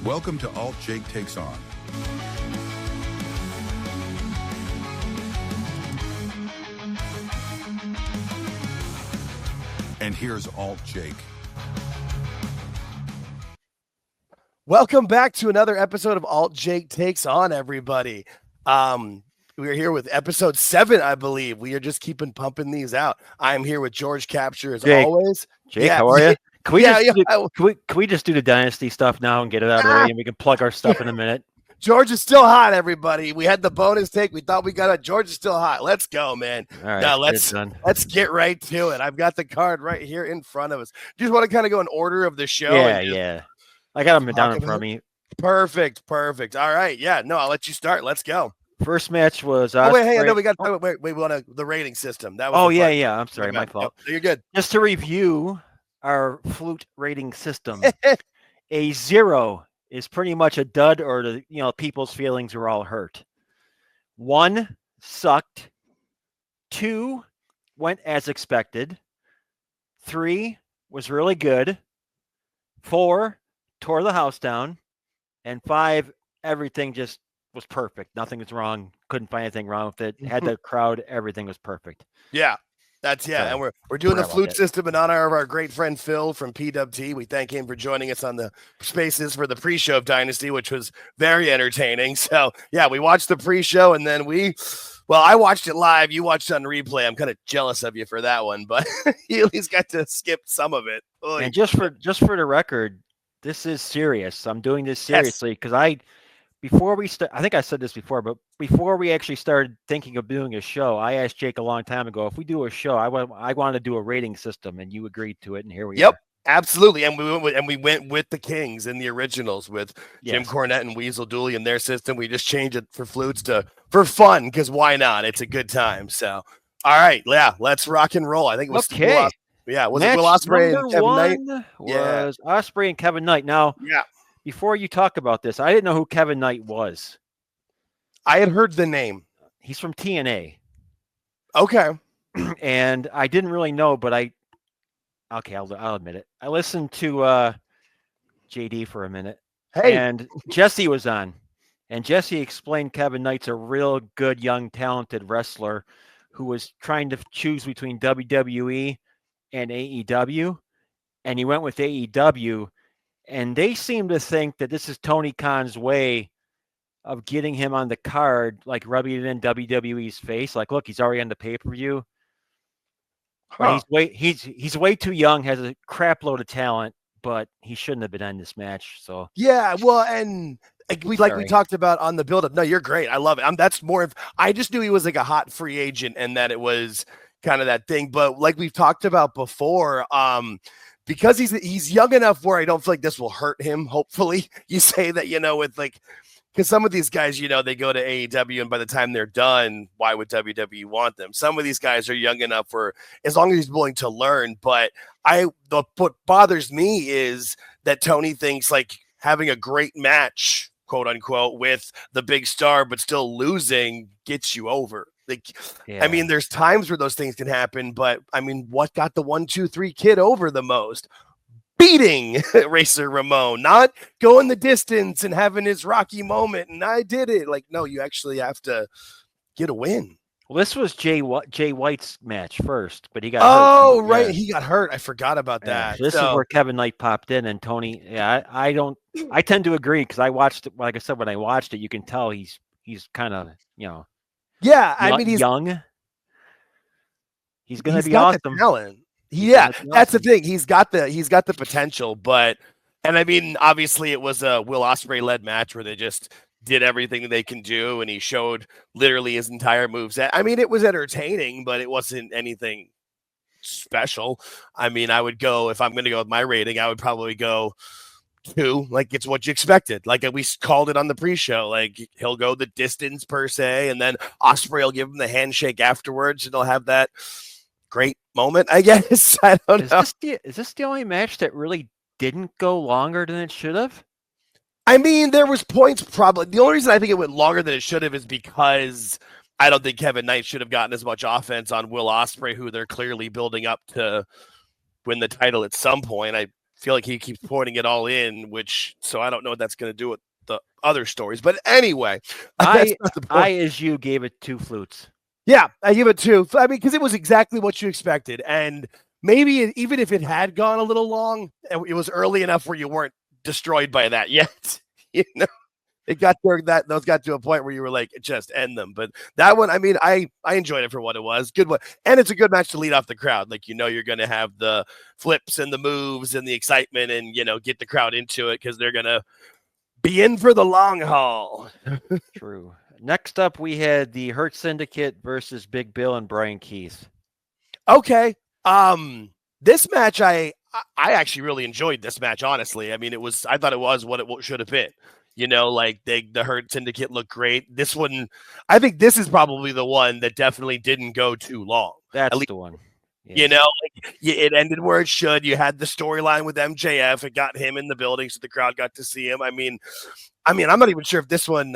Welcome to AltJake Takes On. And here's AltJake. Welcome back to another episode of AltJake Takes On, everybody. We're here with episode 7, I believe. We are just keeping pumping these out. I'm here with George Capture as always. Jake, how are you? Can we just do the Dynasty stuff now and get it out of the way, and we can plug our stuff in a minute? George is still hot, everybody. We had the bonus take. We thought we got it. George is still hot. Let's go, man. All right, now let's get right to it. I've got the card right here in front of us. Do you just want to kind of go in order of the show? Yeah. I got them down in front of me. Perfect. All right. Yeah. No, I'll let you start. Let's go. First match was. We want the rating system. That was. I'm sorry, my fault. No, you're good. Just to review our Flute rating system, a 0 is pretty much a dud, or people's feelings are all hurt. 1 sucked. 2 went as expected. 3 was really good. 4 tore the house down, and 5 everything just was perfect. Nothing was wrong. Couldn't find anything wrong with it. Had the crowd. Everything was perfect. Yeah. And we're doing the Flute system in honor of our great friend Phil from PWT. We thank him for joining us on the spaces for the pre-show of Dynasty, which was very entertaining. So yeah, we watched the pre-show, and then I watched it live. You watched it on replay. I'm kind of jealous of you for that one, but you at least got to skip some of it. Oy. And just for the record, this is serious. I'm doing this seriously because I think I said this before, but before we actually started thinking of doing a show, I asked Jake a long time ago, if we do a show, I want to do a rating system, and you agreed to it, and here we are. Absolutely. And we went with the Kings and the originals with Jim Cornette and Weasel Dooley in their system. We just changed it for Flutes for fun, because why not? It's a good time. So, all right. Yeah, let's rock and roll. I think it was okay. Was it Will Ospreay and Kevin Knight? Was Ospreay and Kevin Knight. Now, before you talk about this, I didn't know who Kevin Knight was. I had heard the name. He's from TNA. Okay. And I didn't really know, but I'll admit it. I listened to JD for a minute. Hey. And Jesse was on. And Jesse explained Kevin Knight's a real good, young, talented wrestler who was trying to choose between WWE and AEW. And he went with AEW. And they seem to think that this is Tony Khan's way of getting him on the card, like rubbing it in WWE's face. Like, look, he's already on the pay-per-view. Huh. He's way too young, has a crap load of talent, but he shouldn't have been on this match. So yeah, well, and we talked about on the build-up. No, you're great. I love it. I just knew he was like a hot free agent, and that it was kind of that thing. But like we've talked about before, because he's young enough where I don't feel like this will hurt him. Hopefully, you say that, with because some of these guys, they go to AEW, and by the time they're done, why would WWE want them? Some of these guys are young enough where, as long as he's willing to learn. But what bothers me is that Tony thinks like having a great match, quote unquote, with the big star, but still losing gets you over. I mean, there's times where those things can happen, but I mean, what got the 1, 2, 3 kid over the most? Beating Racer Ramon, not going the distance and having his Rocky moment. And I did it. Like, no, you actually have to get a win. Well, this was Jay White's match first, but he got hurt. Oh, right. Yeah. He got hurt. I forgot about that. This is where Kevin Knight popped in, and Tony. Yeah, I tend to agree, because I watched it. Like I said, when I watched it, you can tell he's kind of, yeah, I mean, he's young. He's going to be awesome. Talent. Yeah, that's the thing. He's got the potential, but I mean, obviously, it was a Will Ospreay led match where they just did everything they can do, and he showed literally his entire moveset. I mean, it was entertaining, but it wasn't anything special. I mean, I would go, if I'm going to go with my rating, I would probably go 2. Like, it's what you expected. Like, we called it on the pre-show. Like, he'll go the distance per se, and then Ospreay will give him the handshake afterwards, and they'll have that great moment, I guess. I don't know. Is this the only match that really didn't go longer than it should have? I mean, there was points probably. The only reason I think it went longer than it should have is because I don't think Kevin Knight should have gotten as much offense on Will Ospreay, who they're clearly building up to win the title at some point. I feel like he keeps pointing it all in, so I don't know what that's going to do with the other stories. But anyway, I, as you, gave it 2 flutes. Yeah, I give it 2. I mean, because it was exactly what you expected. And maybe even if it had gone a little long, it was early enough where you weren't destroyed by that yet. It got there, those got to a point where you were like, just end them. But that one, I mean, I enjoyed it for what it was. Good one. And it's a good match to lead off the crowd. Like, you're going to have the flips and the moves and the excitement and, get the crowd into it because they're going to be in for the long haul. True. Next up, we had the Hurt Syndicate versus Big Bill and Brian Keith. Okay. This match, I actually really enjoyed this match, honestly. I mean, I thought it was what it should have been. Like the Hurt Syndicate looked great. This one, I think this is probably the one that definitely didn't go too long. That's the one. Yeah. It ended where it should. You had the storyline with MJF. It got him in the building, so the crowd got to see him. I mean, I'm not even sure if this one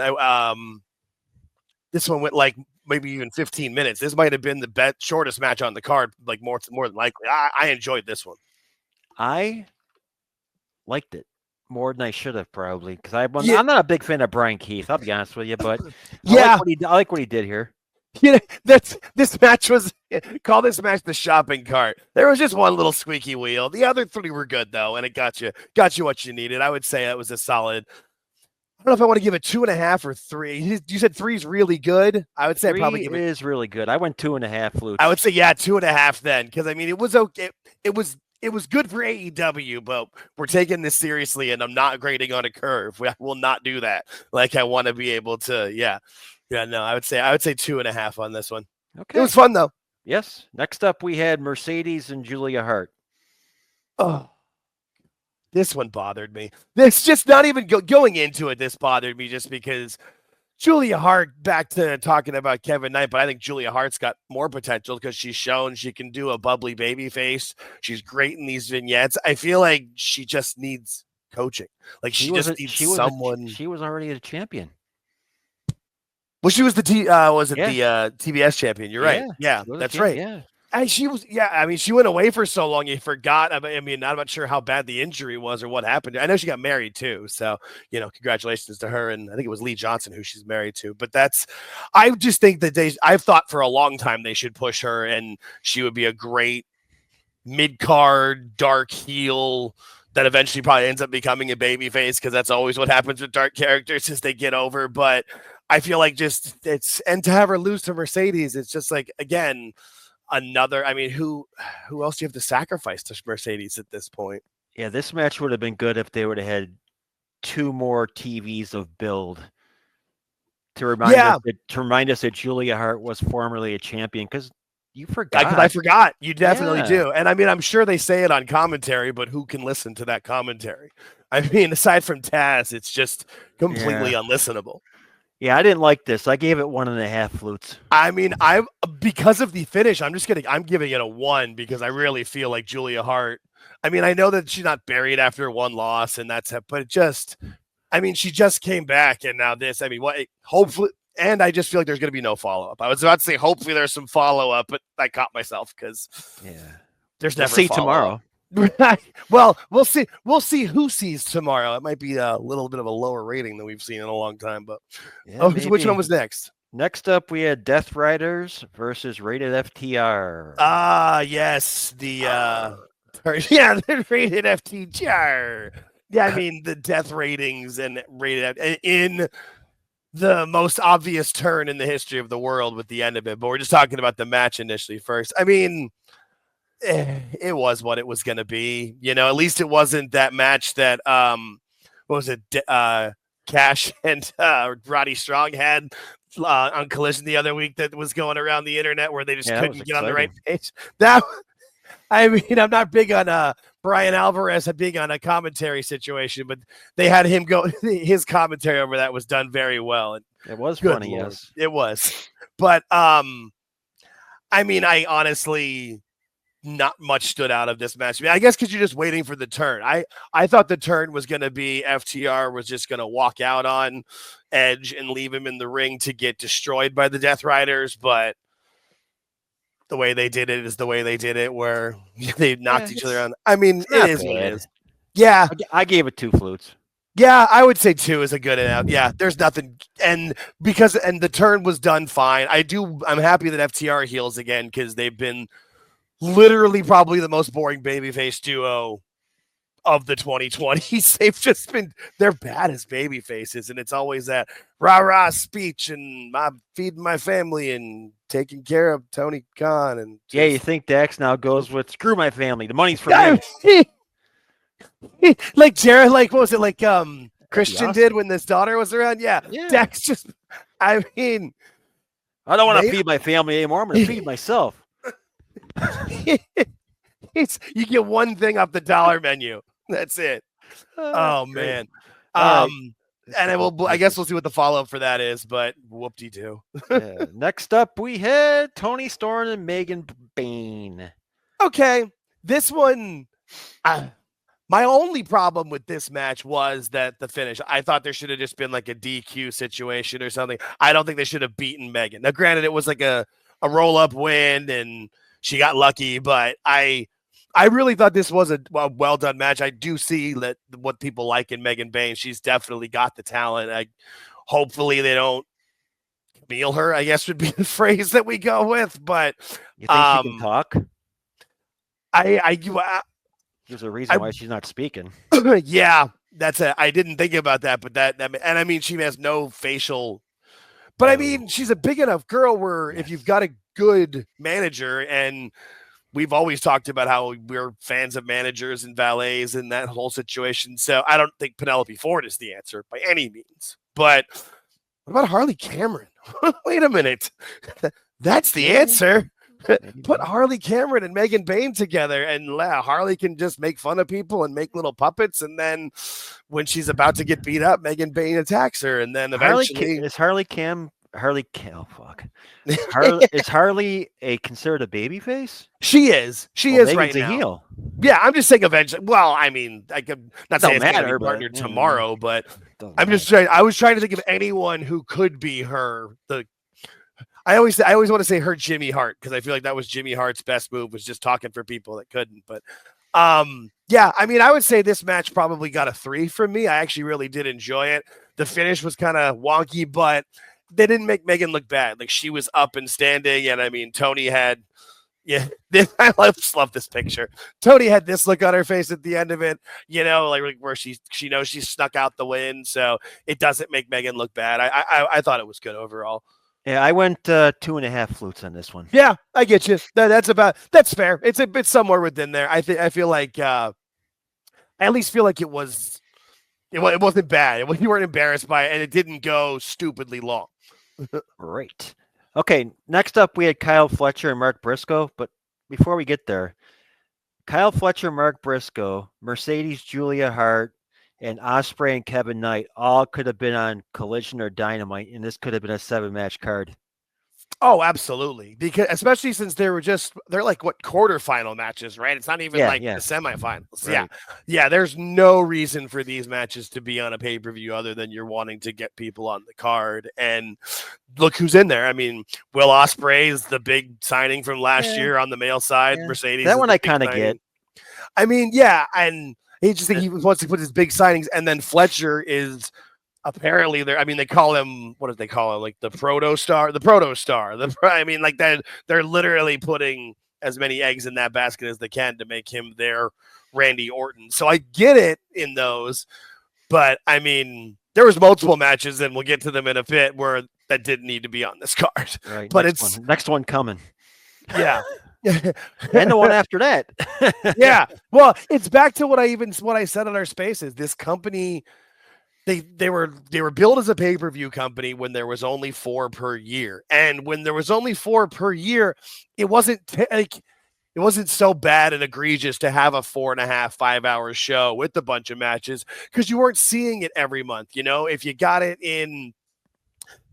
went like maybe even 15 minutes. This might have been the shortest match on the card, like more than likely. I enjoyed this one. I liked it more than I should have, probably, because I'm not a big fan of Brian Keith, I'll be honest with you, but I like what he did here. This match was, call this match the shopping cart. There was just one little squeaky wheel. The other 3 were good though, and it got you what you needed. I would say that was a solid. I don't know if I want to give it 2.5 or 3. You said 3 is really good. I would say I probably give it. 3 is really good. I went 2.5 flutes. I would say 2.5 then, because I mean it was okay. It was good for AEW, but we're taking this seriously, and I'm not grading on a curve. We will not do that. Like, I want to be able to, no. I would say 2.5 on this one. Okay, it was fun though. Yes. Next up, we had Mercedes and Julia Hart. Oh, this one bothered me. This just not even going into it. This bothered me just because Julia Hart, back to talking about Kevin Knight, but I think Julia Hart's got more potential because she's shown she can do a bubbly baby face. She's great in these vignettes. I feel like she just needs coaching. Like she just needs someone. She was already a champion. Well, she was the TBS champion. You're right. Yeah, that's right. Yeah. And she was, I mean, she went away for so long, you forgot. I mean, I'm not sure how bad the injury was or what happened. I know she got married too. So, congratulations to her. And I think it was Lee Johnson who she's married to. But I just think that I've thought for a long time they should push her, and she would be a great mid-card dark heel that eventually probably ends up becoming a babyface, because that's always what happens with dark characters as they get over. But I feel like and to have her lose to Mercedes, it's just like, again, another, I mean, who else do you have to sacrifice to Mercedes at this point? Yeah, this match would have been good if they would have had 2 more TVs of build to remind us that Julia Hart was formerly a champion, because you forgot. I forgot. You definitely do. And I mean, I'm sure they say it on commentary, but who can listen to that commentary? I mean, aside from Taz, it's just completely unlistenable. Yeah, I didn't like this. I gave it 1.5 flutes. I mean, because of the finish, I'm giving it a 1, because I really feel like Julia Hart. I mean, I know that she's not buried after 1 loss, and that's it, but it just, I mean, she just came back, and now this. I mean, hopefully, and I just feel like there's going to be no follow-up. I was about to say hopefully there's some follow-up, but I caught myself because there's never see tomorrow. Well, we'll see. We'll see who sees tomorrow. It might be a little bit of a lower rating than we've seen in a long time. But which one was next? Next up, we had Death Riders versus Rated FTR. Yes, the Rated FTR. Yeah, I mean the death ratings and rated in the most obvious turn in the history of the world with the end of it. But we're just talking about the match initially first. I mean, it was what it was going to be. At least it wasn't that match that what was it? Cash and Roddy Strong had on Collision the other week that was going around the internet where they just couldn't get on the right page. I mean, I'm not big on Brian Alvarez being on a commentary situation, but they had him go. His commentary over that was done very well. And it was funny, Lord. Yes, it was. But I mean, I honestly, not much stood out of this match. I mean, I guess because you're just waiting for the turn. I thought the turn was going to be FTR was just going to walk out on Edge and leave him in the ring to get destroyed by the Death Riders, but the way they did it is the way they did it, where they knocked each other on. I mean, it is what it is. Yeah. I gave it 2 flutes. Yeah, I would say 2 is a good enough. Yeah, there's nothing, and the turn was done fine. I'm happy that FTR heals again because they've been literally probably the most boring babyface duo of the 2020s. They're bad as baby faces, and it's always that rah-rah speech and I'm feeding my family and taking care of Tony Khan. And yeah, you think Dax now goes with screw my family. The money's for me. Like Jared, like what was it like Christian awesome. did when this daughter was around? Yeah. Dax just, I mean, I don't want to feed my family anymore. I'm going to feed myself. You get one thing off the dollar menu. That's it. Oh man. And I guess we'll see what the follow-up for that is, but whoop-de-doo. Yeah. Next up, we had Tony Storm and Megan Bayne. Okay. This one, my only problem with this match was that the finish. I thought there should have just been like a DQ situation or something. I don't think they should have beaten Megan. Now, granted, it was like a roll-up win, and she got lucky, but I really thought this was a well-done match. I do see that what people like in Megan Bayne. She's definitely got the talent. Hopefully they don't meal her, I guess would be the phrase that we go with. But you think she can talk? There's a reason why she's not speaking. Yeah, that's it. I didn't think about that, but and I mean, she has no facial. But I mean, she's a big enough girl where if you've got a good manager, and we've always talked about how we're fans of managers and valets and that whole situation. So I don't think Penelope Ford is the answer by any means. But what about Harley Cameron? Wait a minute. That's the answer. Put Harley Cameron and Megan Bayne together, and Harley can just make fun of people and make little puppets. And then when she's about to get beat up, Megan Bayne attacks her. And then eventually is Harley considered a babyface? She is. She is right now. A heel. Yeah, I'm just saying eventually. Well, I mean, I could not say it's going to be partnered tomorrow, but I'm just trying. I was trying to think of anyone who could be her. I always want to say her Jimmy Hart, because I feel like that was Jimmy Hart's best move, was just talking for people that couldn't. But yeah, I mean, I would say this match probably got a 3 from me. I actually really did enjoy it. The finish was kind of wonky, but they didn't make Megan look bad. Like, she was up and standing, and I mean, Tony had, I just love this picture. Tony had this look on her face at the end of it, like where she knows she snuck out the win, so it doesn't make Megan look bad. I thought it was good overall. Yeah, I went 2.5 flutes on this one. Yeah, I get you. That's fair. It's a bit somewhere within there. I feel like I at least feel like it wasn't bad. You weren't embarrassed by it, and it didn't go stupidly long. Great. Okay, next up we had Kyle Fletcher and Mark Briscoe. But before we get there, Kyle Fletcher, Mark Briscoe, Mercedes Julia Hart, and Ospreay and Kevin Knight all could have been on Collision or Dynamite, and this could have been a 7-match card. Oh, absolutely. Because especially since they're like quarterfinal matches, right? It's not even the semifinals. Right. Yeah. There's no reason for these matches to be on a pay-per-view other than you're wanting to get people on the card. And look who's in there. I mean, Will Ospreay is the big signing from last year on the male side. Yeah. Mercedes. That one I kind of get. I mean, yeah, and he wants to put his big signings, and then Fletcher is apparently there. I mean, they call him, what do they call him? Like the proto star. I mean, like that. They're literally putting as many eggs in that basket as they can to make him their Randy Orton. So I get it in those, but I mean, there was multiple matches, and we'll get to them in a bit, where that didn't need to be on this card. Right. But next one coming. Yeah. And the one after that. Yeah. Well, it's back to what I said on our spaces. This company, they were billed as a pay-per-view company when there was only 4 per year. And when there was only 4 per year, it wasn't so bad and egregious to have a 4.5, 5-hour show with a bunch of matches, because you weren't seeing it every month. If you got it in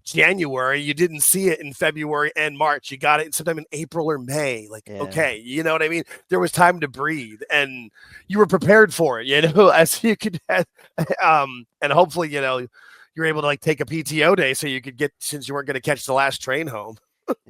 January, you didn't see it in February and March. You got it sometime in April or May. Okay, you know what I mean? There was time to breathe, and you were prepared for it, as you could, and hopefully, you're able to take a PTO day so you could get, since you weren't going to catch the last train home.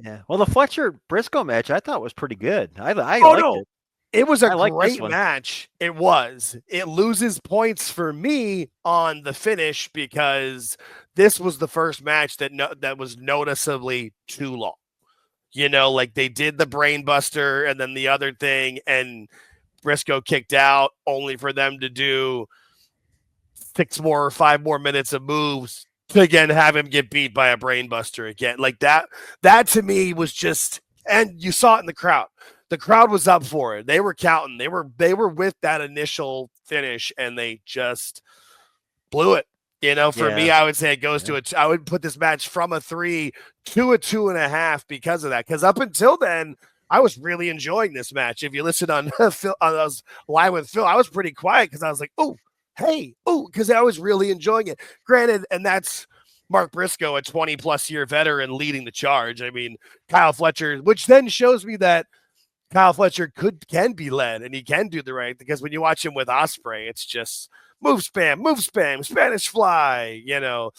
Yeah. Well, the Fletcher Briscoe match I thought was pretty good. I liked it. It was a great match. It was. It loses points for me on the finish because this was the first match that was noticeably too long. You know, like they did the brain buster and then the other thing, and Briscoe kicked out only for them to do 6 more or 5 more minutes of moves to again have him get beat by a brain buster again. Like that to me was just, and you saw it in the crowd. The crowd was up for it. They were counting. They were with that initial finish, and they just blew it. You know, for me, I would say it goes to I would put this match from a 3 to a 2.5 because of that. Because up until then, I was really enjoying this match. If you listen on Phil, I was live with Phil, I was pretty quiet because I was like, oh, hey, oh, because I was really enjoying it. Granted, and that's Mark Briscoe, a 20-plus year veteran, leading the charge. I mean, Kyle Fletcher, which then shows me that Kyle Fletcher can be led and he can do the right, because when you watch him with Ospreay, it's just move spam, Spanish fly, you know,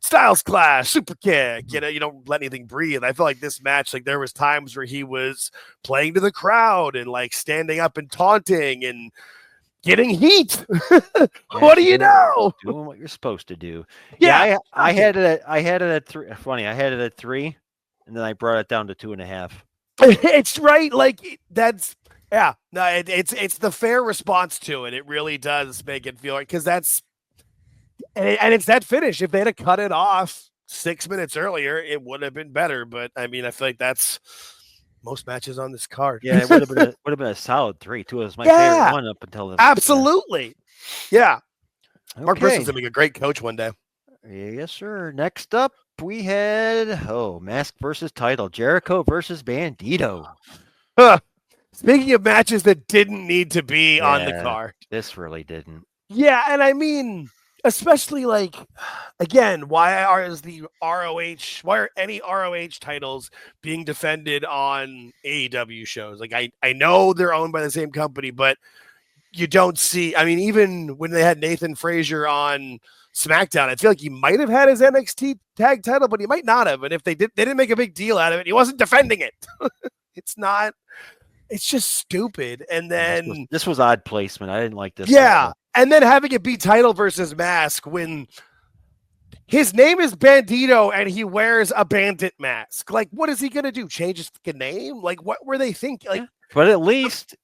Styles Clash, super kick, you know, you don't let anything breathe. I feel like this match, like there was times where he was playing to the crowd and like standing up and taunting and getting heat. What do you know? Doing what you're supposed to do. Yeah, I had it at 3. Funny, I had it at 3, and then I brought it down to 2.5. It's right, like that's it's the fair response to it. It really does make it feel like, because that's and it's that finish. If they'd have cut it off 6 minutes earlier, it would have been better. But I mean, I feel like that's most matches on this card. Yeah, it would have been a solid 3 too. It was my favorite one up until the absolutely. Yeah. Okay. Mark Briscoe's gonna be a great coach one day. Yes, sir. Next up, we had mask versus title, Jericho versus Bandito. Speaking of matches that didn't need to be on the card, this really didn't. Yeah, and I mean, especially like, again, why are any ROH titles being defended on AEW shows? Like, I know they're owned by the same company, but you don't see. I mean, even when they had Nathan Frazier on SmackDown, I feel like he might have had his NXT tag title, but he might not have. And if they didn't make a big deal out of it. He wasn't defending it. It's just stupid. And then this was odd placement. I didn't like this. Yeah. And then having it be title versus mask when his name is Bandito and he wears a bandit mask. Like, what is he going to do? Change his fucking name? Like, what were they thinking? Like, but at least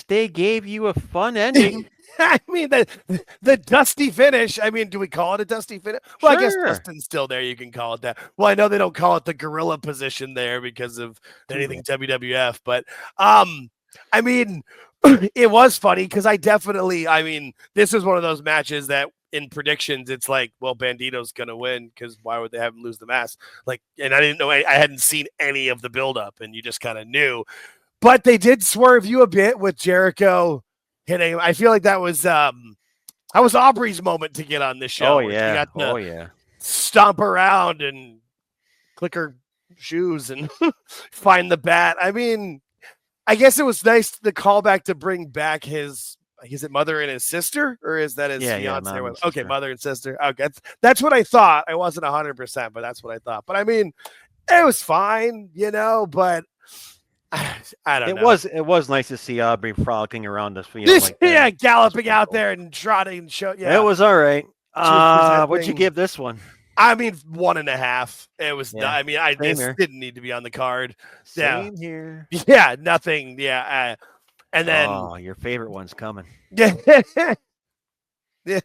they gave you a fun ending. I mean, the dusty finish. I mean, do we call it a dusty finish? Well, sure. I guess Dustin's still there. You can call it that. Well, I know they don't call it the gorilla position there because of anything WWF. But, I mean, it was funny because this is one of those matches that in predictions, it's like, well, Bandito's going to win because why would they have him lose the mask? Like, and I didn't know, I hadn't seen any of the buildup, and you just kind of knew. But they did swerve you a bit with Jericho hitting. I feel like that was Aubrey's moment to get on this show. Oh yeah, stomp around and click her shoes and find the bat. I mean, I guess it was nice the callback to bring back his. Is it mother and his sister, or is that his fiance? Okay, mother and sister. Okay, that's what I thought. I wasn't 100%, but that's what I thought. But I mean, it was fine, you know. But I don't know. It was nice to see Aubrey frolicking around the field. Like yeah, galloping out there and trotting and show. Yeah, it was all right. What'd you give this one? I mean, 1.5. It was. Yeah. I mean, this didn't need to be on the card. Same here. Yeah, nothing. Yeah, and then your favorite one's coming. Yeah. Yeah.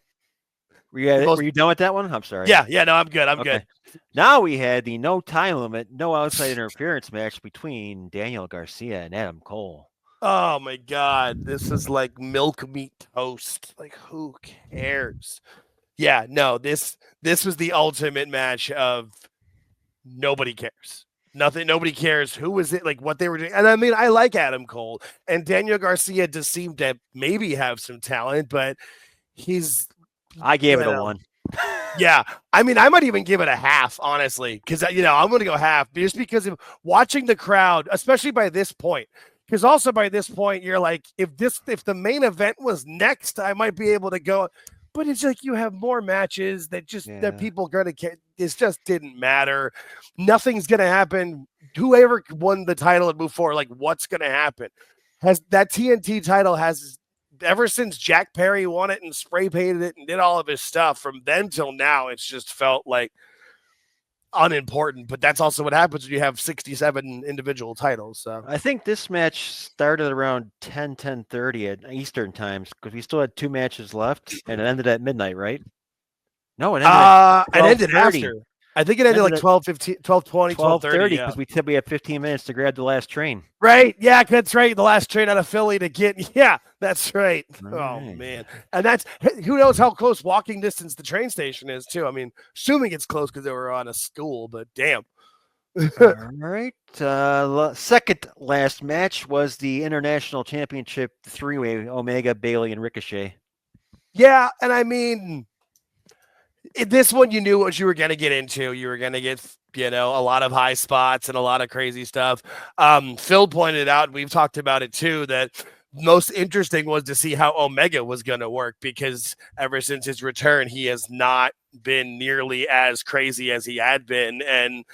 Were you done with that one? I'm sorry. Yeah. No, I'm good. I'm good. Now we had the no time limit, no outside interference match between Daniel Garcia and Adam Cole. Oh my God. This is like milk meat toast. Like, who cares? Yeah, no, this was the ultimate match of nobody cares. Nothing, nobody cares who was it, like what they were doing. And I mean, I like Adam Cole, and Daniel Garcia does seem to maybe have some talent, but I gave it a 1. Yeah, I mean, I might even give it a half, honestly, because I'm going to go half just because of watching the crowd, especially by this point. Because also by this point, you're like, if the main event was next, I might be able to go. But it's like you have more matches that that people are going to care. This just didn't matter. Nothing's going to happen. Whoever won the title and move forward, like, what's going to happen? that TNT title has ever since Jack Perry won it and spray painted it and did all of his stuff from then till now, it's just felt like unimportant. But that's also what happens when you have 67 individual titles. So I think this match started around 10:30 at Eastern times because we still had 2 matches left and it ended at midnight, right? No, it ended after. I think it ended like 12:15, 12:20, 12:30 because we said we had 15 minutes to grab the last train. Right. Yeah, that's right. The last train out of Philly to get. Yeah, that's right. Oh, man. And that's who knows how close walking distance the train station is, too. I mean, assuming it's close because they were on a school, but damn. All right. Second last match was the International Championship 3-way Omega, Bayley, and Ricochet. Yeah. And I mean, this one, you knew what you were going to get into. You were going to get, a lot of high spots and a lot of crazy stuff. Phil pointed out, we've talked about it too, that most interesting was to see how Omega was going to work because ever since his return, he has not been nearly as crazy as he had been. And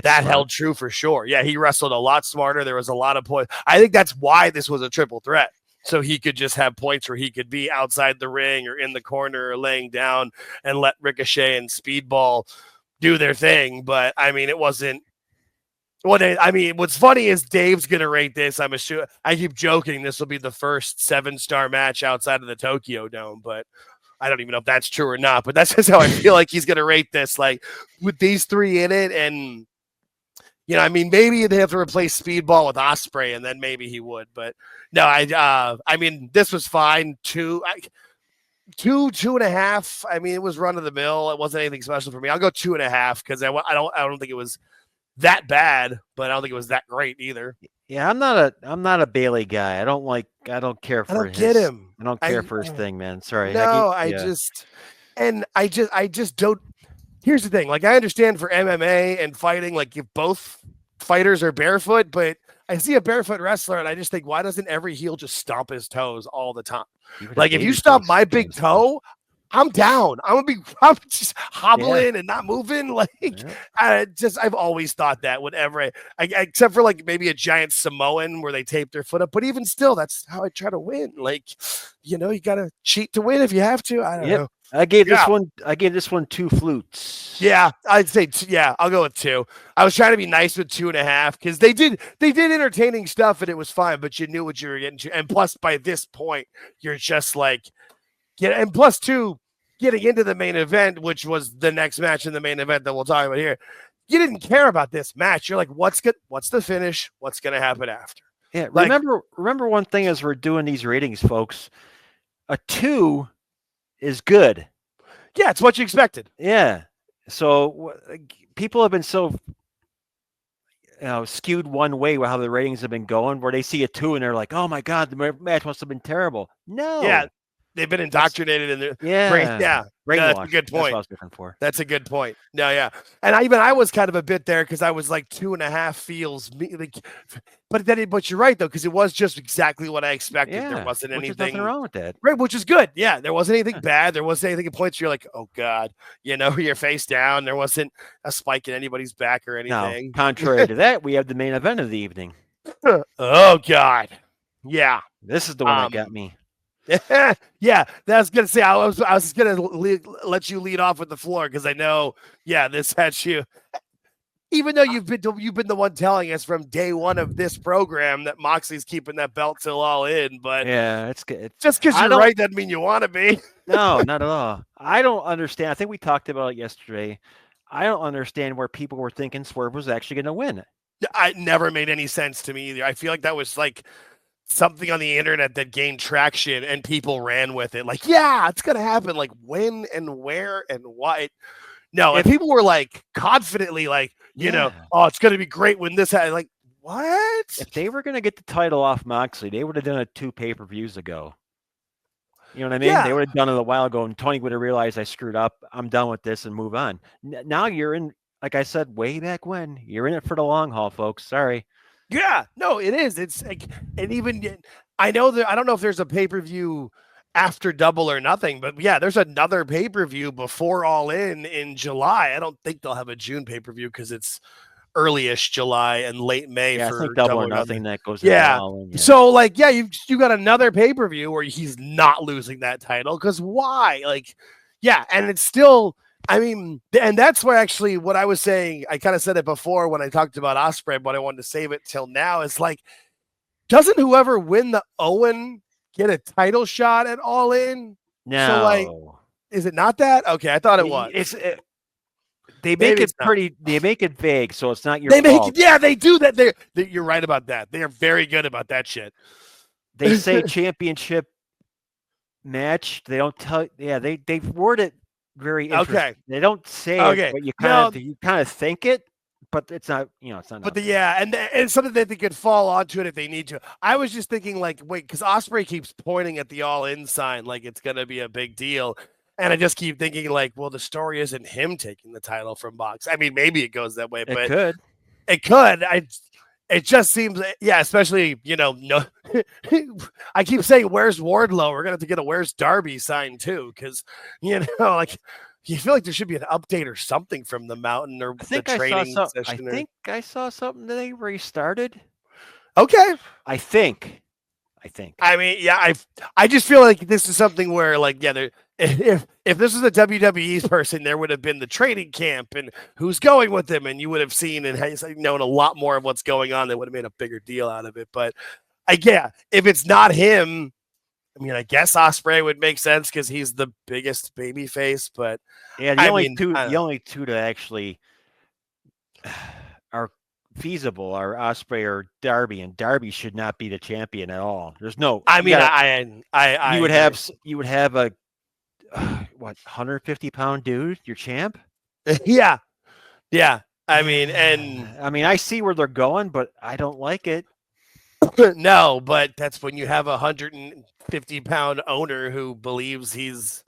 that held true for sure. Yeah, he wrestled a lot smarter. There was a lot of points. I think that's why this was a triple threat. So he could just have points where he could be outside the ring or in the corner or laying down and let Ricochet and Speedball do their thing. But I mean, it wasn't. What's funny is Dave's going to rate this. I keep joking. This will be the first 7-star match outside of the Tokyo Dome, but I don't even know if that's true or not. But that's just how I feel like he's going to rate this. Like with these 3 in it, and maybe they have to replace Speedball with Ospreay, and then maybe he would. But no, this was fine. 2.5. I mean, it was run of the mill. It wasn't anything special for me. I'll go 2.5 because I don't think it was that bad, but I don't think it was that great either. Yeah, I'm not a Bailey guy. I don't care for his. Get him. I don't care for his thing, man. Sorry. No, I just don't. Here's the thing. Like, I understand for MMA and fighting, like if both fighters are barefoot, but I see a barefoot wrestler and I just think, why doesn't every heel just stomp his toes all the time? Like, if you stomp my big toe, I'm down. I'm just hobbling and not moving. Like, I've always thought that whenever except for like maybe a giant Samoan where they tape their foot up. But even still, that's how I try to win. Like, you got to cheat to win if you have to. I don't know. I gave this one 2 flutes. Yeah, I'd say I'll go with 2. I was trying to be nice with 2.5 because they did entertaining stuff and it was fine, but you knew what you were getting to. And plus, by this point, you're just like, and plus 2, getting into the main event, which was the next match in the main event that we'll talk about here. You didn't care about this match. You're like, what's the finish? What's going to happen after? Yeah. Remember one thing as we're doing these ratings, folks. A 2 is good. Yeah, it's what you expected. Yeah. So people have been so skewed one way with how the ratings have been going, where they see a 2 and they're like, "Oh my God, the match must have been terrible." No. Yeah, they've been indoctrinated in their brain. Yeah. That's a good point. That's what I was looking for. That's a good point. No, yeah. And I was kind of a bit there because I was like 2.5 feels me like, but you're right though, because it was just exactly what I expected. Yeah, there wasn't anything nothing wrong with that. Right, which is good. Yeah, there wasn't anything bad. There wasn't anything at points you're like, oh God, you're face down. There wasn't a spike in anybody's back or anything. No, contrary to that, we have the main event of the evening. Oh God. Yeah. This is the one that got me. Yeah, that's gonna say I was just gonna let you lead off with the floor because I know, this had you. Even though you've been the one telling us from day one of this program that Moxley's keeping that belt till All In, but yeah, it's good. Just because you're right doesn't mean you want to be. No, not at all. I don't understand. I think we talked about it yesterday. I don't understand where people were thinking Swerve was actually going to win. It never made any sense to me either. I feel like that was like something on the internet that gained traction and people ran with it. Like, yeah, it's going to happen. Like, when and where and what? No, and people were like confidently like, oh, it's going to be great when this happens. Like, what? If they were going to get the title off Moxley, they would have done it 2 pay-per-views ago. You know what I mean? Yeah. They would have done it a while ago, and Tony would have realized I screwed up. I'm done with this and move on. Now you're in, like I said, way back when, you're in it for the long haul, folks. Sorry. Yeah, no, it is. It's like, and even I know that I don't know if there's a pay-per-view after Double or Nothing, but yeah, there's another pay-per-view before All In July. I don't think they'll have a June pay-per-view because it's early-ish July and late May Yeah, for I think Double or or Nothing that goes yeah. All in, yeah. So like, yeah, you got another pay-per-view where he's not losing that title because why? Like, yeah, and it's still. I mean, and that's where actually what I was saying. I kind of said it before when I talked about Ospreay, but I wanted to save it till now. Is like, doesn't whoever win the Owen get a title shot at All In? No. So like, is it not that? Okay, I thought it was. They make Maybe it pretty. They make it vague, so it's not your they fault. Yeah, they do that. You're right about that. They are very good about that shit. They say championship match. They don't tell. Yeah, they word it very interesting. Okay. They don't say it, but you kind of think it, but it's not. It's not. But and it's something that they could fall onto it if they need to. I was just thinking, like, wait, because Ospreay keeps pointing at the All In sign, like it's gonna be a big deal. And I just keep thinking, like, well, the story isn't him taking the title from Mox. I mean, maybe it goes that way, but it could. It just seems, especially, no. I keep saying, where's Wardlow? We're going to have to get a where's Darby sign, too, because, like, you feel like there should be an update or something from the Mountain or the training session. I think I saw something today where he started. Okay. I think. I mean, yeah, I just feel like this is something where, like, if this was a WWE's person, there would have been the training camp and who's going with them, and you would have seen and known a lot more of what's going on. They would have made a bigger deal out of it. But if it's not him, I mean, I guess Ospreay would make sense because he's the biggest baby face. But yeah, the only two that actually are feasible are Ospreay or Darby, and Darby should not be the champion at all. There's no. I mean, you would have a 150-pound dude, your champ. Yeah. I mean, I see where they're going, but I don't like it. No, but that's when you have a 150-pound owner who believes he's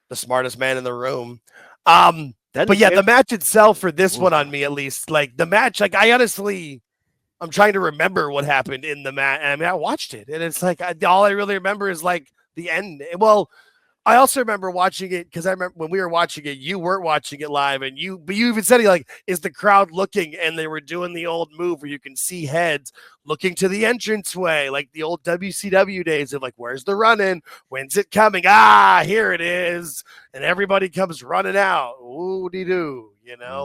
the smartest man in the room. The match itself for this one on me, at least, like the match, like I'm trying to remember what happened in the match. I mean, I watched it and it's like, all I really remember is like the end. Well, I also remember watching it because I remember when we were watching it, you weren't watching it live, but you even said, is the crowd looking? And they were doing the old move where you can see heads looking to the entranceway, like the old WCW days of like, where's the run-in? When's it coming? Here it is. And everybody comes running out. Ooh-dee-doo,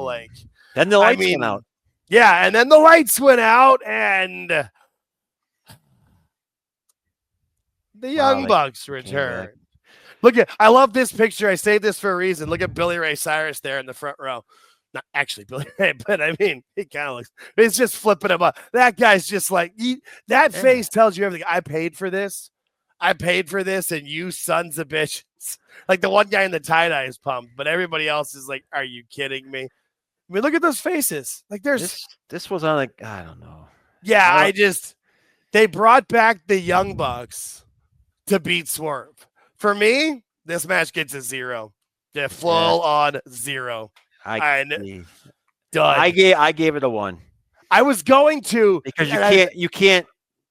like. Then the lights went out. Yeah, and then the lights went out, and the Young Bucks returned. I love this picture. I saved this for a reason. Look at Billy Ray Cyrus there in the front row. Not actually Billy Ray, but I mean, he kind of looks, it's just flipping him up. That guy's just like, face tells you everything. I paid for this, and you sons of bitches. Like the one guy in the tie-dye is pumped, but everybody else is like, are you kidding me? I mean, look at those faces. Like this was on like, I don't know. Yeah, they brought back the Young Bucks to beat Swerve. For me, this match gets a 0. Yeah, full on 0. I gave it a 1. I was going to because you can't.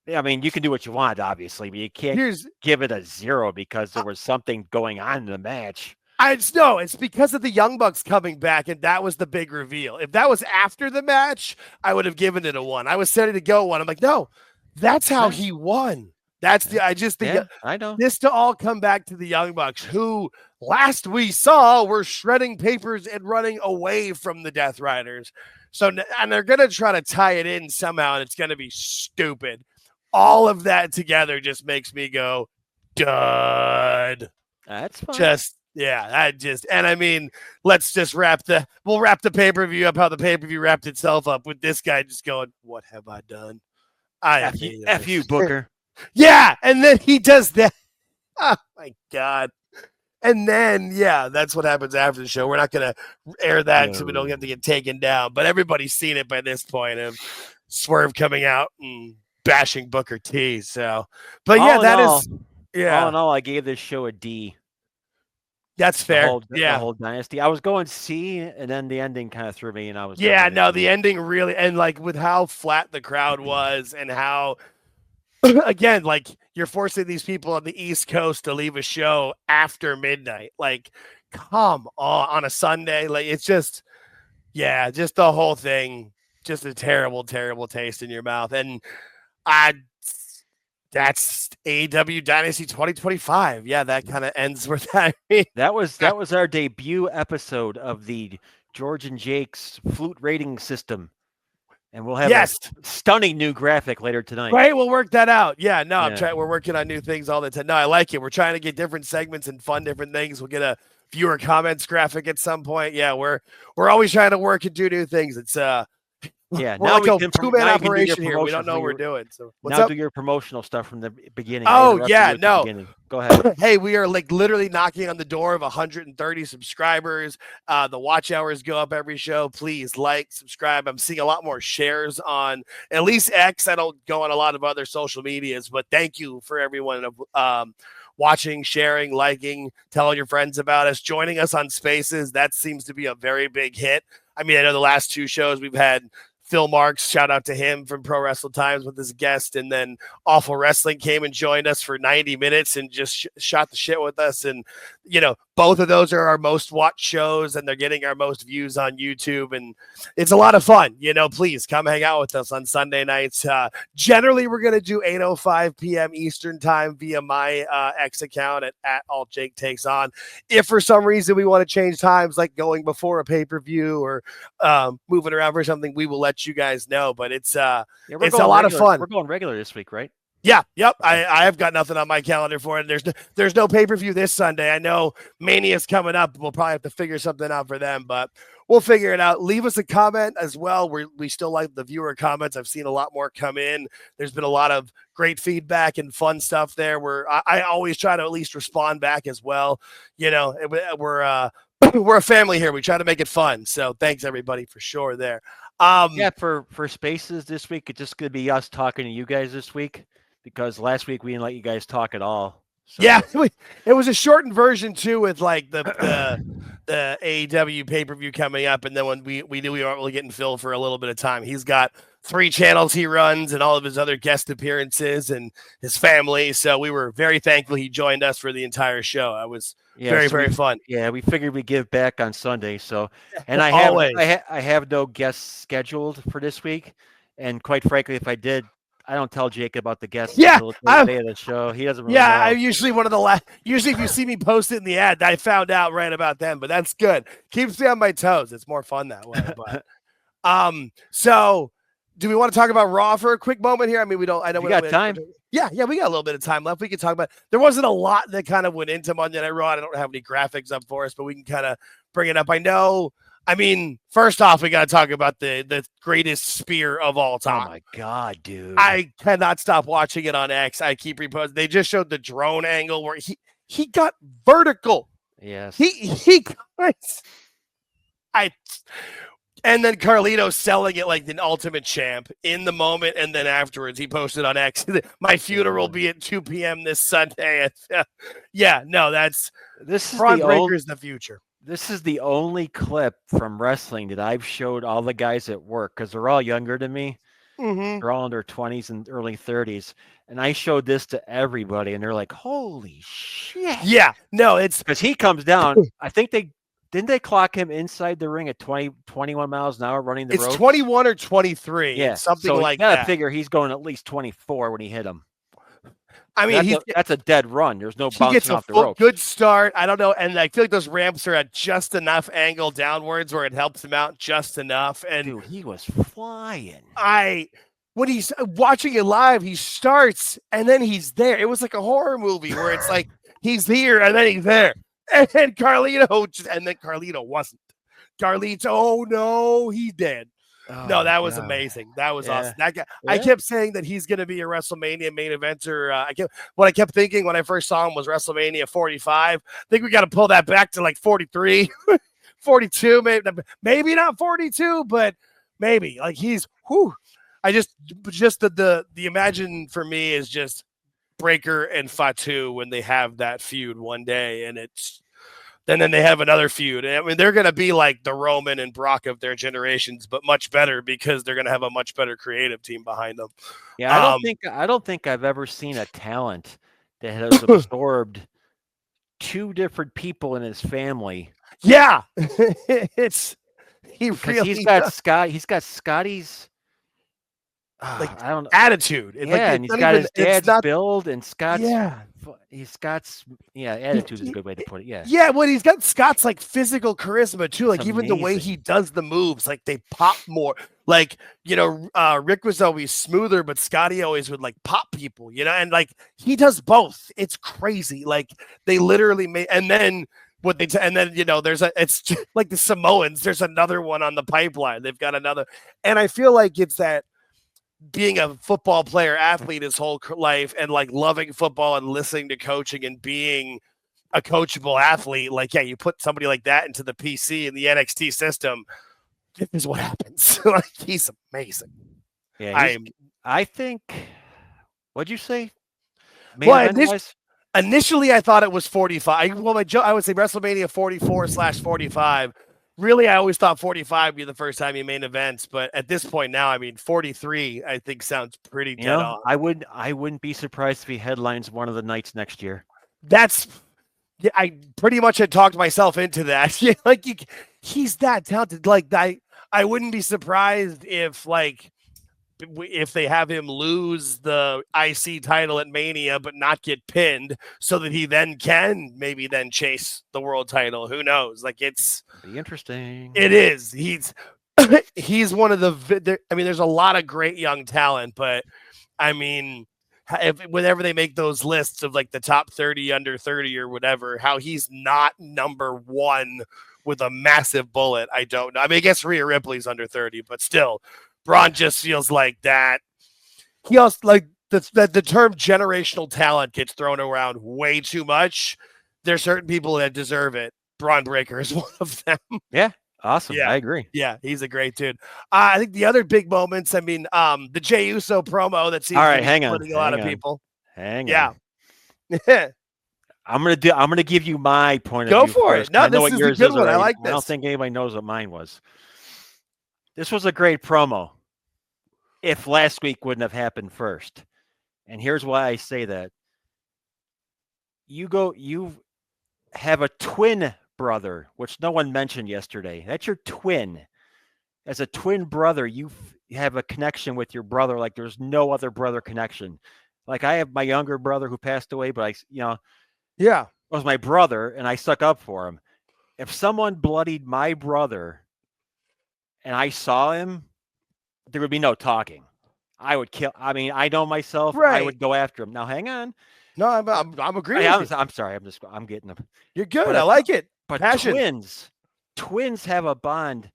I mean, you can do what you want, obviously, but you can't give it a 0 because there was something going on in the match. It's because of the Young Bucks coming back, and that was the big reveal. If that was after the match, I would have given it a 1. I was ready to go 1. I'm like, no, that's how he won. I just think I know this to all come back to the Young Bucks, who last we saw were shredding papers and running away from the Death Riders. So, and they're going to try to tie it in somehow, and it's going to be stupid. All of that together just makes me go, dud. That's fine. And I mean, let's just wrap the pay-per-view up how the pay-per-view wrapped itself up with this guy just going, what have I done? F you, Booker. Yeah, and then he does that. Oh, my God. And then, that's what happens after the show. We're not going to air that so we don't have to get taken down. But everybody's seen it by this point of Swerve coming out and bashing Booker T. So, but all in all, I gave this show a D. That's fair. The whole Dynasty. I was going C, and then the ending kind of threw me, and I was. Yeah, no, the ending really, and like with how flat the crowd was, and how, again, like you're forcing these people on the East Coast to leave a show after midnight. Like, come on a Sunday. Like, it's just, Yeah, just the whole thing, just a terrible, terrible taste in your mouth. And I that's AEW Dynasty 2025. Yeah, that kind of ends with that. That was our debut episode of the George and Jake's flute rating system. And we'll have a stunning new graphic later tonight. Right, we'll work that out. Yeah, no, we're working on new things all the time. No, I like it. We're trying to get different segments and fun different things. We'll get a viewer comments graphic at some point. Yeah, we're always trying to work and do new things. It's we're now like a two-man operation here. We don't know what we're doing. So do your promotional stuff from the beginning. Oh yeah, no. Go ahead. Hey, we are like literally knocking on the door of 130 subscribers. The watch hours go up every show. Please like, subscribe. I'm seeing a lot more shares on at least X. I don't go on a lot of other social medias, but thank you for everyone watching, sharing, liking, telling your friends about us, joining us on Spaces. That seems to be a very big hit. I mean, I know the last two shows we've had Phil Marks, shout out to him from Pro Wrestle Times with his guest, and then Awful Wrestling came and joined us for 90 minutes and just shot the shit with us. And, both of those are our most watched shows, and they're getting our most views on YouTube, and it's a lot of fun. Please come hang out with us on Sunday nights. Generally, we're going to do 8:05 p.m. Eastern time via my X account at AltJakeTakesOn. If for some reason we want to change times, like going before a pay-per-view or moving around for something, we will let you guys know. But it's a lot of fun. We're going regular this week, right? Yeah, yep. I have got nothing on my calendar for it. There's no pay-per-view this Sunday. I know Mania's coming up. We'll probably have to figure something out for them, but we'll figure it out. Leave us a comment as well. We still like the viewer comments. I've seen a lot more come in. There's been a lot of great feedback and fun stuff there where I always try to at least respond back as well. We're a family here. We try to make it fun. So thanks everybody for sure there. For Spaces this week, it's just going to be us talking to you guys this week, because last week we didn't let you guys talk at all. So. Yeah, it was a shortened version too, with like the AEW pay-per-view coming up, and then when we knew we weren't really getting Phil for a little bit of time. He's got 3 channels he runs and all of his other guest appearances and his family. So we were very thankful he joined us for the entire show. It was very fun. Yeah, we figured we'd give back on Sunday. So, and I have no guests scheduled for this week, and quite frankly, if I did, I don't tell Jake about the guests until the day of the show. He doesn't really know. I'm usually one of the last. Usually if you see me post it in the ad, I found out right about them, but that's good. Keeps me on my toes. It's more fun that way. But so do we want to talk about Raw for a quick moment here? I mean, we got time. Yeah, we got a little bit of time left. We can talk about. There wasn't a lot that kind of went into Monday Night Raw. I don't have any graphics up for us, but we can kind of bring it up. I mean, first off, we got to talk about the greatest spear of all time. Oh, my God, dude. I cannot stop watching it on X. I keep reposting. They just showed the drone angle where he got vertical. Yes. And then Carlito selling it like the ultimate champ in the moment, and then afterwards he posted on X, my funeral will be at 2 p.m. this Sunday. This is Bron Breaker's the future. This is the only clip from wrestling that I've showed all the guys at work, because they're all younger than me. Mm-hmm. They're all in their 20s and early 30s. And I showed this to everybody, and they're like, holy shit. Yeah. No, it's because he comes down. I think didn't they clock him inside the ring at 21 miles an hour running the ropes? It's 21 or 23. Yeah. Something like that. You gotta figure he's going at least 24 when he hit him. I mean, that's a dead run. There's no bouncing off the rope. Good start. I don't know. And I feel like those ramps are at just enough angle downwards where it helps him out just enough. And dude, he was flying. When he's watching it live, he starts and then he's there. It was like a horror movie where it's like he's here and then he's there. And then Carlito wasn't. Carlito, oh no, he did. Oh, no, that was amazing. That was awesome. That guy, I kept saying that he's going to be a WrestleMania main eventer. What I kept thinking when I first saw him was WrestleMania 45. I think we got to pull that back to like 43, 42, maybe not 42, but maybe like he's. Whew. I just the imagine for me is just Breaker and Fatu when they have that feud one day, and then they have another feud. I mean, they're going to be like the Roman and Brock of their generations, but much better because they're going to have a much better creative team behind them. Yeah, I don't think I've ever seen a talent that has absorbed 2 different people in his family. Yeah, it's He's got Scotty's like I don't know. attitude. And he's got his dad's build, and Scott's attitude is a good way to put it. Yeah, well, he's got Scott's like physical charisma too. Like even the way amazing. he does the moves, like they pop more. Like, Rick was always smoother, but Scotty always would like pop people, and like he does both. It's crazy. Like they literally made, and then it's like the Samoans. There's another one on the pipeline. They've got another, and I feel like it's that being a football player athlete his whole life and like loving football and listening to coaching and being a coachable athlete. Like, yeah, you put somebody like that into the PC and the NXT system. This is what happens. Like, he's amazing. Yeah, I think. What'd you say? Initially, I thought it was 45. I would say WrestleMania 44/45. Really, I always thought 45 would be the first time he main events, but at this point now, 43, I think sounds pretty dead on. I wouldn't be surprised if he headlines one of the nights next year. I pretty much had talked myself into that. He's that talented. Like I wouldn't be surprised if they have him lose the IC title at Mania but not get pinned, so that he then can maybe chase the world title. Who knows? Like, it's be interesting. It is. He's one of there's a lot of great young talent, but whenever they make those lists of like the top 30 under 30 or whatever, how he's not number one with a massive bullet, I don't know. I guess Rhea Ripley's under 30, but still, Bronn just feels like that. He also like the term generational talent gets thrown around way too much. There's certain people that deserve it. Bron Breakker is one of them. Yeah, awesome. Yeah, I agree. Yeah, he's a great dude. I think the other big moments. The Jey Uso promo that seems to be splitting a lot of people. Hang on. I'm gonna give you my point of view. Go for first. it. No, this is a good one. I like this. I don't think anybody knows what mine was. This was a great promo if last week wouldn't have happened first. And here's why I say that. You have a twin brother, which no one mentioned yesterday. That's your twin. As a twin brother, you have a connection with your brother like there's no other brother connection. Like I have my younger brother who passed away, but was my brother and I stuck up for him. If someone bloodied my brother and I saw him, there would be no talking. I would kill. I know myself. Right. I would go after him. Now, hang on. No, I'm agreeing with you. I'm sorry. I'm getting them. You're good. But I like it. But twins have a bond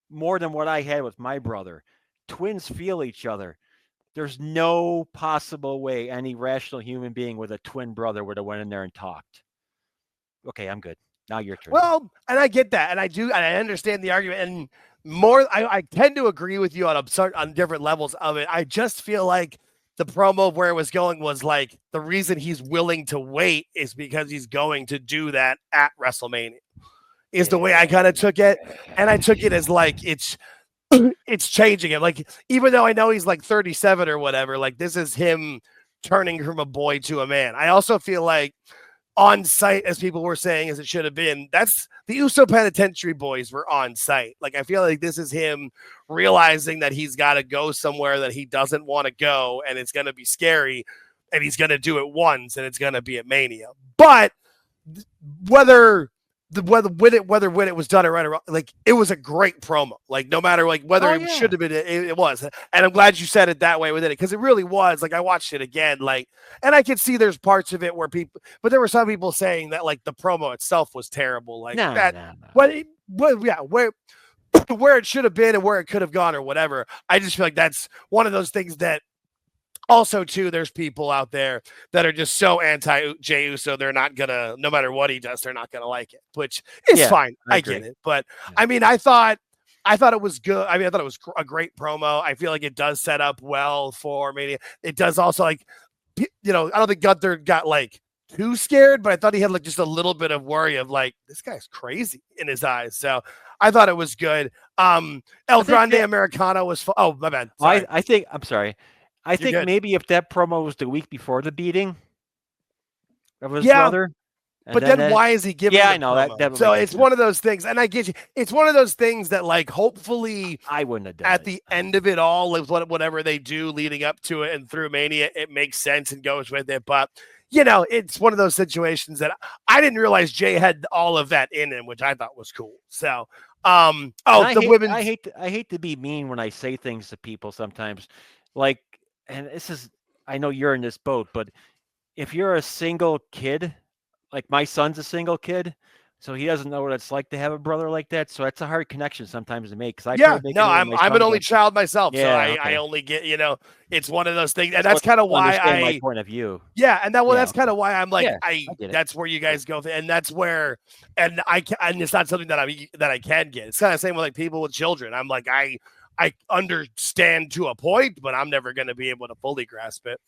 more than what I had with my brother. Twins feel each other. There's no possible way any rational human being with a twin brother would have went in there and talked. Okay, I'm good. Now your turn. Well, and I get that, and I understand the argument, and more. I tend to agree with you on different levels of it. I just feel like the promo of where it was going was like the reason he's willing to wait is because he's going to do that at WrestleMania. Is the way I kind of took it, and I took it as like it's changing him. Like even though I know he's like 37 or whatever, like this is him turning from a boy to a man. I also feel like on site, as people were saying, as it should have been, that's the Uso Penitentiary boys were on site. Like, I feel like this is him realizing that he's got to go somewhere that he doesn't want to go, and it's going to be scary, and he's going to do it once, and it's going to be at Mania. But whether when it was done or right or wrong, like it was a great promo. Like no matter like whether it should have been, it was. And I'm glad you said it that way within it because it really was. Like I watched it again, like, and I could see there's parts of it where people, but there were some people saying that like the promo itself was terrible. Like where it should have been and where it could have gone or whatever. I just feel like that's one of those things that. Also, too, there's people out there that are just so anti-Jey Uso, they're not going to, no matter what he does, they're not going to like it, which is fine. I get it. But, I mean, I thought it was good. I mean, I thought it was a great promo. I feel like it does set up well for Mania. It does also, like, I don't think Gunther got, like, too scared, but I thought he had, like, just a little bit of worry of, like, this guy's crazy in his eyes. So I thought it was good. El Grande Americano was fun. Oh, my bad. Sorry. I think maybe if that promo was the week before the beating of his brother, But then why is he giving? Yeah, I know that. So it's one of those things, and I get you. It's one of those things that, like, hopefully, I wouldn't have done at the end of it all, whatever they do leading up to it and through Mania, it makes sense and goes with it. But it's one of those situations that I didn't realize Jey had all of that in him, which I thought was cool. So, women. I hate to be mean when I say things to people sometimes, like, and this is, I know you're in this boat, but if you're a single kid. Like my son's a single kid, so he doesn't know what it's like to have a brother like that. So that's a hard connection sometimes to make. Because I'm an only child myself, so I only get it's one of those things, and that's kind of why my point of view. Yeah, and that's kind of why I'm like that's where you guys go, and that's where, and it's not something that I can get. It's kind of the same with like people with children. I'm like I understand to a point, but I'm never going to be able to fully grasp it.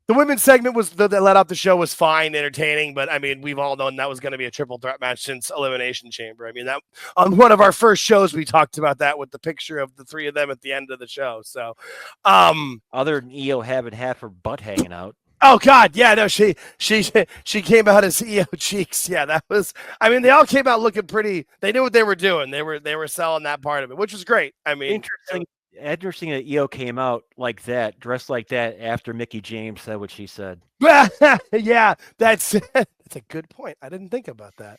The women's segment that led off the show was fine, entertaining, but I mean, we've all known that was going to be a triple threat match since Elimination Chamber. I mean, that on one of our first shows, we talked about that with the picture of the three of them at the end of the show. So, other than Io having half her butt hanging out. Oh God, yeah, no, she came out as Io cheeks. Yeah, that was. I mean, they all came out looking pretty. They knew what they were doing. They were selling that part of it, which was great. I mean, Interesting that Io came out like that, dressed like that after Mickie James said what she said. Yeah, that's a good point. I didn't think about that.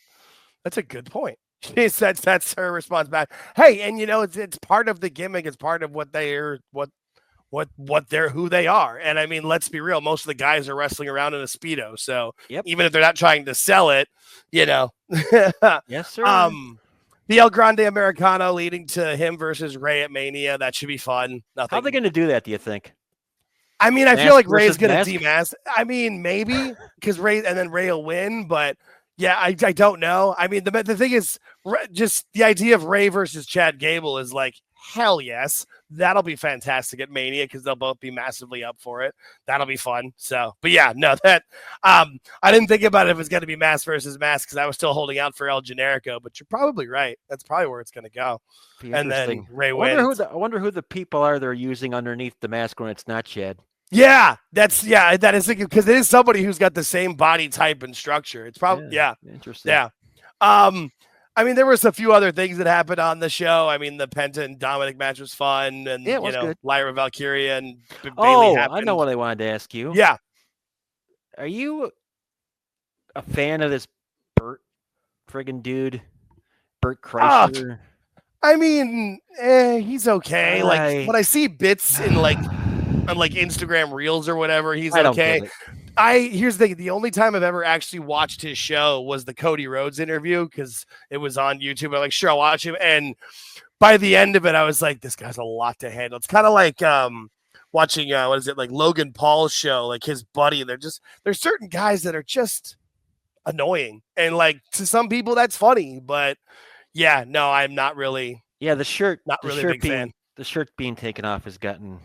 That's a good point. That's her response back. Hey, and it's part of the gimmick. It's part of what they're who they are. And I mean, let's be real. Most of the guys are wrestling around in a Speedo. So even if they're not trying to sell it, Yes, sir. The El Grande Americano leading to him versus Rey at Mania. That should be fun. How are they going to do that, do you think? I mean, I feel like Rey's going to demask. I mean, maybe because Rey will win. But yeah, I don't know. I mean, the thing is, just the idea of Rey versus Chad Gable is like, hell yes. That'll be fantastic at Mania because they'll both be massively up for it. That'll be fun. So, but yeah, no, that I didn't think about it if it's going to be mask versus mask because I was still holding out for El Generico, but you're probably right. That's probably where it's going to go. And then Rey wins. I wonder who the people are they're using underneath the mask when it's not Chad. Yeah, that is because it is somebody who's got the same body type and structure. It's probably interesting. Yeah. I mean, there was a few other things that happened on the show. I mean, the Penta and Dominic match was fun, and it was good. Lyra Valkyria and Bayley happened. I know what I wanted to ask you. Yeah, are you a fan of this Bert friggin' dude, Bert Kreischer? I mean, he's okay. Like when I see bits in on Instagram Reels or whatever, he's okay. Here's the only time I've ever actually watched his show was the Cody Rhodes interview because it was on YouTube. I'm like, sure, I'll watch him. And by the end of it, I was like, this guy's a lot to handle. It's kind of like watching like Logan Paul's show, like his buddy. There's certain guys that are just annoying, and like to some people that's funny, but yeah, no, I'm not really. Yeah, the shirt, not really a big fan. The shirt being taken off has gotten.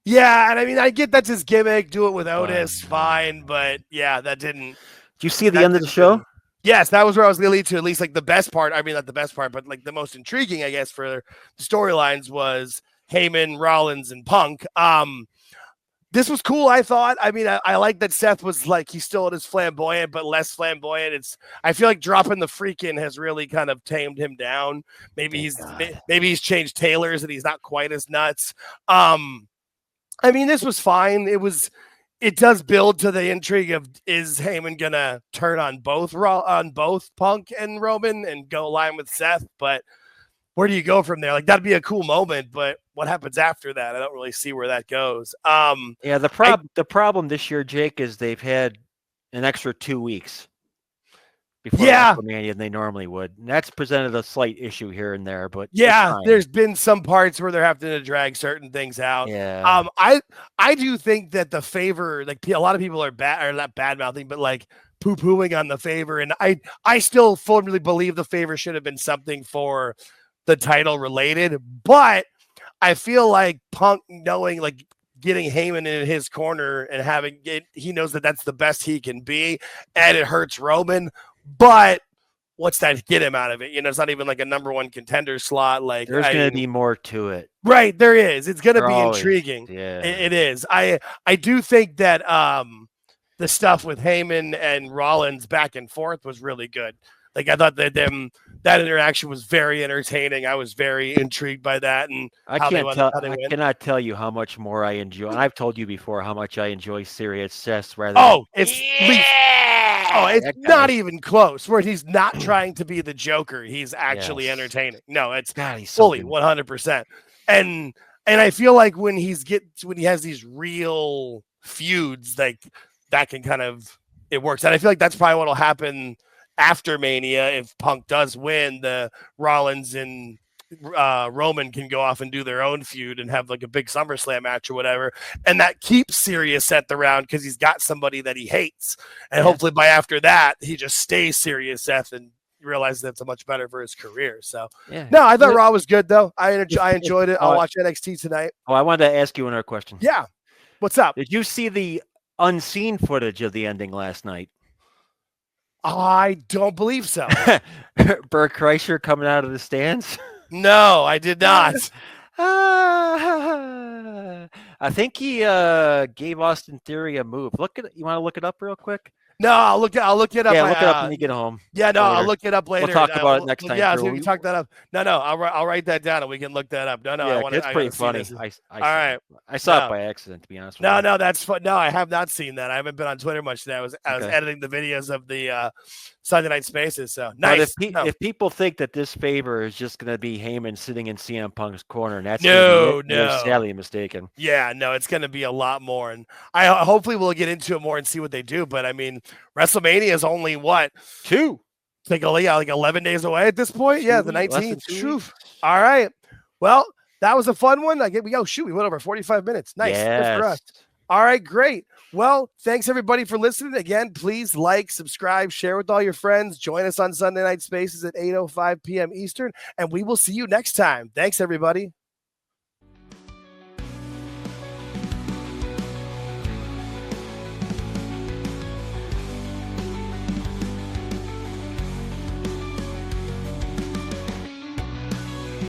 Yeah, and I mean, I get that's his gimmick. Do it with Otis, fine. But yeah, that didn't. Do you see the end of the show? Yes, that was where I was going to lead to. At least like the best part. I mean, not the best part, but like the most intriguing, I guess, for the storylines was Heyman, Rollins, and Punk. This was cool, I thought. I mean, I like that Seth was like he's still as flamboyant, but less flamboyant. I feel like dropping the freaking has really kind of tamed him down. Maybe he's changed tailors and he's not quite as nuts. I mean, this was fine. It does build to the intrigue of is Heyman gonna turn on both Punk and Roman and go line with Seth? But where do you go from there? Like that'd be a cool moment, but what happens after that? I don't really see where that goes. The problem this year, Jake, is they've had an extra 2 weeks before WrestleMania than they normally would. And that's presented a slight issue here and there, but there's been some parts where they're having to drag certain things out. Yeah. I do think that the favor, like a lot of people are not bad mouthing, but like poo-pooing on the favor. And I still firmly believe the favor should have been something for the title related, but I feel like Punk knowing like getting Heyman in his corner and having it, he knows that that's the best he can be, and it hurts Roman. But what's that get him out of it? It's not even like a number one contender slot. Like there's going to be more to it, right? There is. It's going to be intriguing. Yeah, it is. I do think that the stuff with Heyman and Rollins back and forth was really good. Like I thought that that interaction was very entertaining. I was very intrigued by that, and I cannot tell you how much more I enjoy. And I've told you before how much I enjoy Serious Seth. It's not even close. Where he's not trying to be the Joker, he's actually entertaining. No, it's fully 100%. And I feel like when he has these real feuds, like that can kind of it works. And I feel like that's probably what'll happen after Mania. If Punk does win, the Rollins and Roman can go off and do their own feud and have like a big SummerSlam match or whatever. And that keeps Serious Seth around because he's got somebody that he hates. And hopefully by after that, he just stays Serious Seth and realizes that's much better for his career. So no, I thought Raw was good though. I enjoyed it. I'll watch NXT tonight. Oh, I wanted to ask you another question. Yeah. What's up? Did you see the unseen footage of the ending last night? I don't believe so. Bert Kreischer coming out of the stands? No, I did not. I think he gave Austin Theory a move. You want to look it up real quick? No, I'll look it up. Yeah, look it up when you get home. Yeah, no, later. I'll look it up later. We'll talk about it next time. Yeah, we can talk that up. No, I'll write that down and we can look that up. No, it's pretty funny. I saw it by accident, to be honest with you. No, that's fun. No, I have not seen that. I haven't been on Twitter much today. I was editing the videos of the Sunday Night Spaces. So nice. But if people think that this favor is just going to be Heyman sitting in CM Punk's corner, and that's no, sadly mistaken. Yeah, no, it's going to be a lot more, and I hopefully we'll get into it more and see what they do. But I mean, WrestleMania is only what 2, like 11 days away at this point. Yeah, the 19th. All right. Well, that was a fun one. We went over 45 minutes. Nice. Yes. Good for us. All right, great. Well, thanks everybody for listening. Again, please like, subscribe, share with all your friends. Join us on Sunday Night Spaces at 8:05 p.m. Eastern, and we will see you next time. Thanks, everybody.